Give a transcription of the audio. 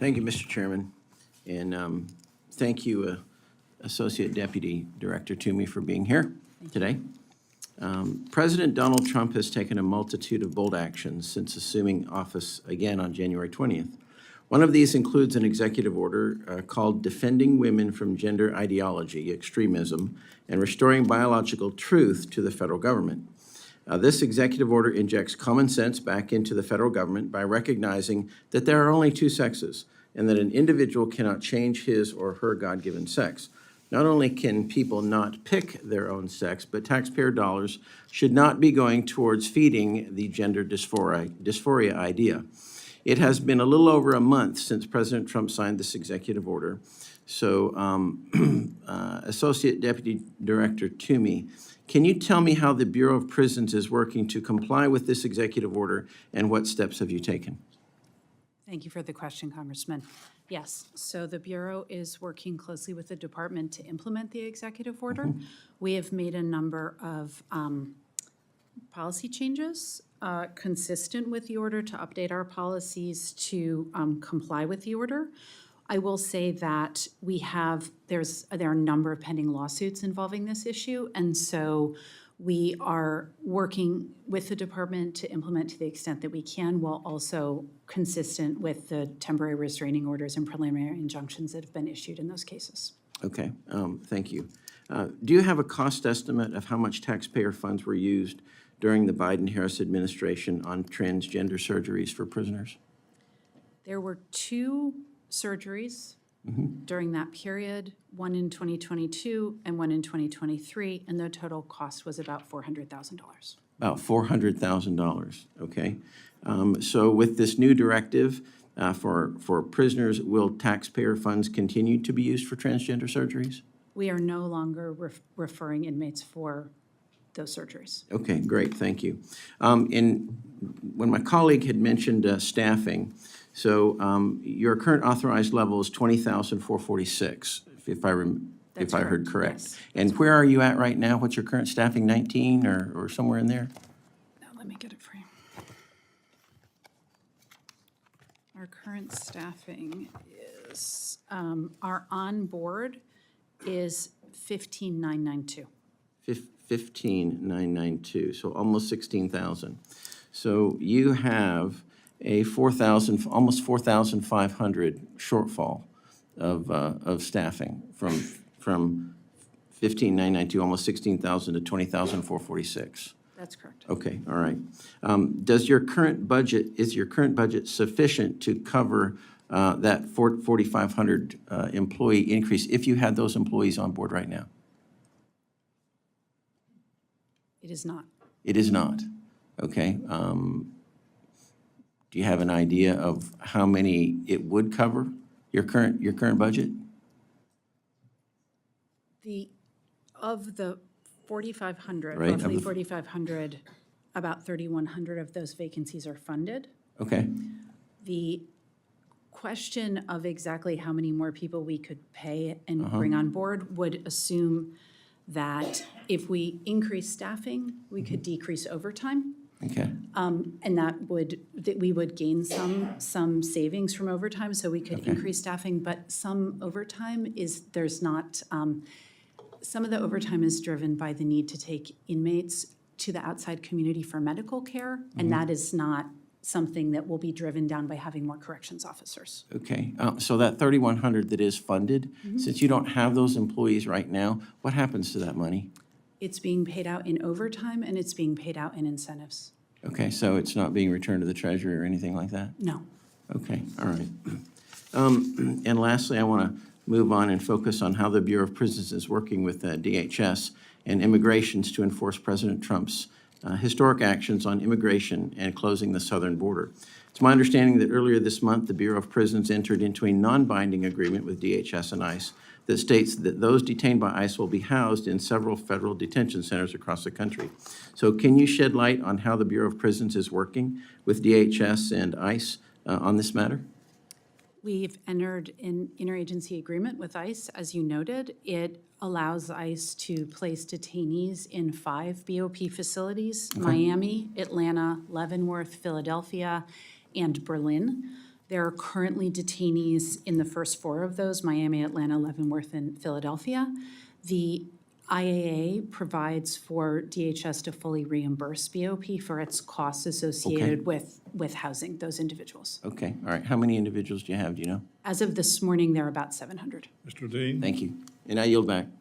Thank you, Mr. Chairman. And thank you, Associate Deputy Director Toomey, for being here today. President Donald Trump has taken a multitude of bold actions since assuming office again on January 20th. One of these includes an executive order called Defending Women from Gender Ideology, Extremism, and Restoring Biological Truth to the Federal Government. This executive order injects common sense back into the federal government by recognizing that there are only two sexes and that an individual cannot change his or her God-given sex. Not only can people not pick their own sex, but taxpayer dollars should not be going towards feeding the gender dysphoria idea. It has been a little over a month since President Trump signed this executive order. So, Associate Deputy Director Toomey, can you tell me how the Bureau of Prisons is working to comply with this executive order, and what steps have you taken? Thank you for the question, Congressman. Yes, so the Bureau is working closely with the department to implement the executive order. We have made a number of policy changes consistent with the order to update our policies to comply with the order. I will say that there are a number of pending lawsuits involving this issue, and so we are working with the department to implement to the extent that we can, while also consistent with the temporary restraining orders and preliminary injunctions that have been issued in those cases. Okay, thank you. Do you have a cost estimate of how much taxpayer funds were used during the Biden-Harris administration on transgender surgeries for prisoners? There were 2 surgeries during that period, one in 2022 and one in 2023, and the total cost was about $400,000. About $400,000, okay. So with this new directive for prisoners, will taxpayer funds continue to be used for transgender surgeries? We are no longer referring inmates for those surgeries. Okay, great, thank you. When my colleague had mentioned staffing, so your current authorized level is 20,446, if I heard correct. Yes, and where are you at right now? What's your current staffing, 19 or somewhere in there? Now let me get it for you. Our current staffing is, our on board is 15,992. 15,992, so almost 16,000. So you have a almost 4,500 shortfall of staffing from 15,992, almost 16,000 to 20,446. That's correct. Okay, all right. Is your current budget sufficient to cover that 4,500 employee increase if you had those employees on board right now? It is not. It is not. Okay. Do you have an idea of how many it would cover, your current budget? Of the 4,500, Right, roughly 4,500, about 3,100 of those vacancies are funded. Okay. The question of exactly how many more people we could pay and bring on board would assume that if we increase staffing, we could decrease overtime. Okay. And that we would gain some savings from overtime, so we could increase staffing, but some overtime some of the overtime is driven by the need to take inmates to the outside community for medical care, and that is not something that will be driven down by having more corrections officers. Okay. So that 3,100 that is funded, since you don't have those employees right now, what happens to that money? It's being paid out in overtime, and it's being paid out in incentives. Okay, so it's not being returned to the Treasury or anything like that? No. Okay, all right. And lastly, I want to move on and focus on how the Bureau of Prisons is working with DHS and immigrations to enforce President Trump's historic actions on immigration and closing the southern border. It's my understanding that earlier this month, the Bureau of Prisons entered into a non-binding agreement with DHS and ICE that states that those detained by ICE will be housed in several federal detention centers across the country. So can you shed light on how the Bureau of Prisons is working with DHS and ICE on this matter? We've entered an interagency agreement with ICE, as you noted. It allows ICE to place detainees in 5 BOP facilities, Miami, Atlanta, Leavenworth, Philadelphia, and Berlin. There are currently detainees in the first 4 of those, Miami, Atlanta, Leavenworth, and Philadelphia. The IAA provides for DHS to fully reimburse BOP for its costs associated with housing those individuals. Okay, all right. How many individuals do you have, do you know? As of this morning, there are about 700. Mr. Dean? Thank you. And I yield back.